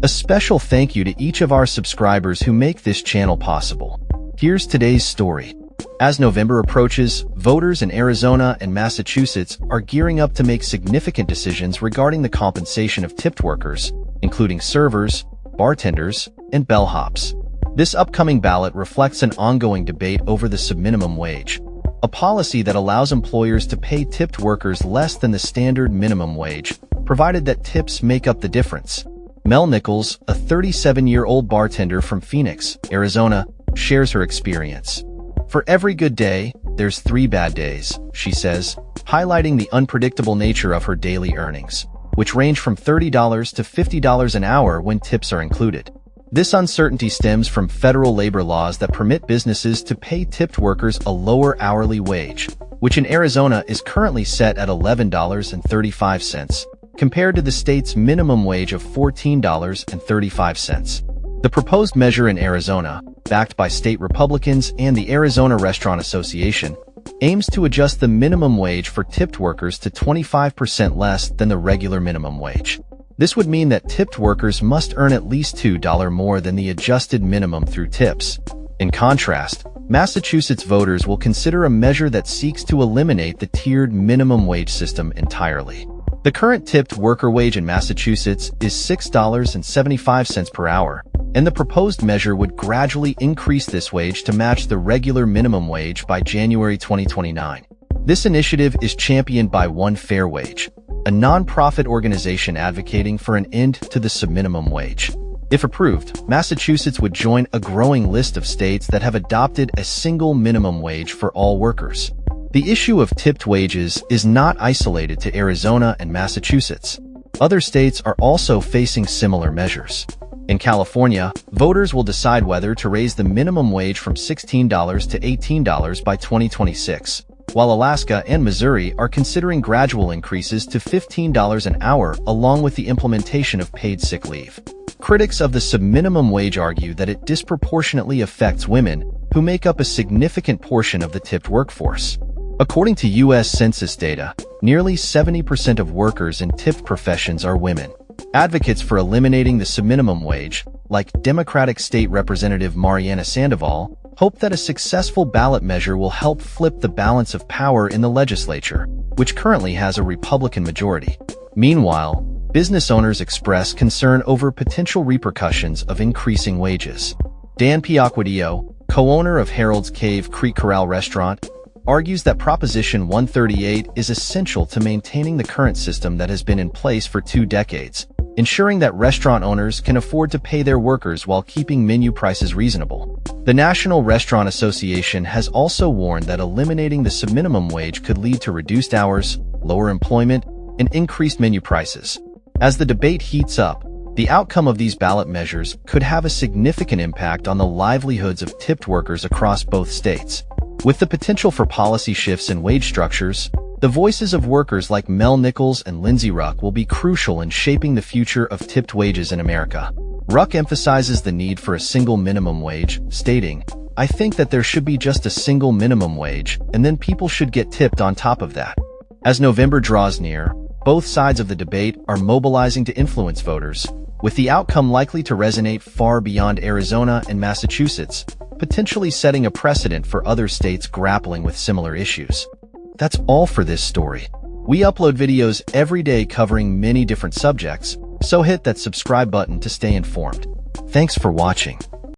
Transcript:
A special thank you to each of our subscribers who make this channel possible. Here's today's story. As November approaches, voters in Arizona and Massachusetts are gearing up to make significant decisions regarding the compensation of tipped workers, including servers, bartenders, and bellhops. This upcoming ballot reflects an ongoing debate over the subminimum wage, a policy that allows employers to pay tipped workers less than the standard minimum wage, provided that tips make up the difference. Mel Nichols, a 37-year-old bartender from Phoenix, Arizona, shares her experience. "For every good day, there's 3 bad days," she says, highlighting the unpredictable nature of her daily earnings, which range from $30 to $50 an hour when tips are included. This uncertainty stems from federal labor laws that permit businesses to pay tipped workers a lower hourly wage, which in Arizona is currently set at $11.35, compared to the state's minimum wage of $14.35. The proposed measure in Arizona, backed by state Republicans and the Arizona Restaurant Association, aims to adjust the minimum wage for tipped workers to 25% less than the regular minimum wage. This would mean that tipped workers must earn at least $2 more than the adjusted minimum through tips. In contrast, Massachusetts voters will consider a measure that seeks to eliminate the tiered minimum wage system entirely. The current tipped worker wage in Massachusetts is $6.75 per hour, and the proposed measure would gradually increase this wage to match the regular minimum wage by January 2029. This initiative is championed by One Fair Wage, a non-profit organization advocating for an end to the subminimum wage. If approved, Massachusetts would join a growing list of states that have adopted a single minimum wage for all workers. The issue of tipped wages is not isolated to Arizona and Massachusetts. Other states are also facing similar measures. In California, voters will decide whether to raise the minimum wage from $16 to $18 by 2026, while Alaska and Missouri are considering gradual increases to $15 an hour along with the implementation of paid sick leave. Critics of the subminimum wage argue that it disproportionately affects women, who make up a significant portion of the tipped workforce. According to U.S. Census data, nearly 70% of workers in tipped professions are women. Advocates for eliminating the subminimum wage, like Democratic State Representative Mariana Sandoval, hope that a successful ballot measure will help flip the balance of power in the legislature, which currently has a Republican majority. Meanwhile, business owners express concern over potential repercussions of increasing wages. Dan Piacquadio, co-owner of Harold's Cave Creek Corral Restaurant, argues that Proposition 138 is essential to maintaining the current system that has been in place for 2 decades, ensuring that restaurant owners can afford to pay their workers while keeping menu prices reasonable. The National Restaurant Association has also warned that eliminating the subminimum wage could lead to reduced hours, lower employment, and increased menu prices. As the debate heats up, the outcome of these ballot measures could have a significant impact on the livelihoods of tipped workers across both states. With the potential for policy shifts in wage structures, the voices of workers like Mel Nichols and Lindsay Ruck will be crucial in shaping the future of tipped wages in America. Ruck emphasizes the need for a single minimum wage, stating, "I think that there should be just a single minimum wage, and then people should get tipped on top of that." As November draws near, both sides of the debate are mobilizing to influence voters, with the outcome likely to resonate far beyond Arizona and Massachusetts, potentially setting a precedent for other states grappling with similar issues. That's all for this story. We upload videos every day covering many different subjects, so hit that subscribe button to stay informed. Thanks for watching.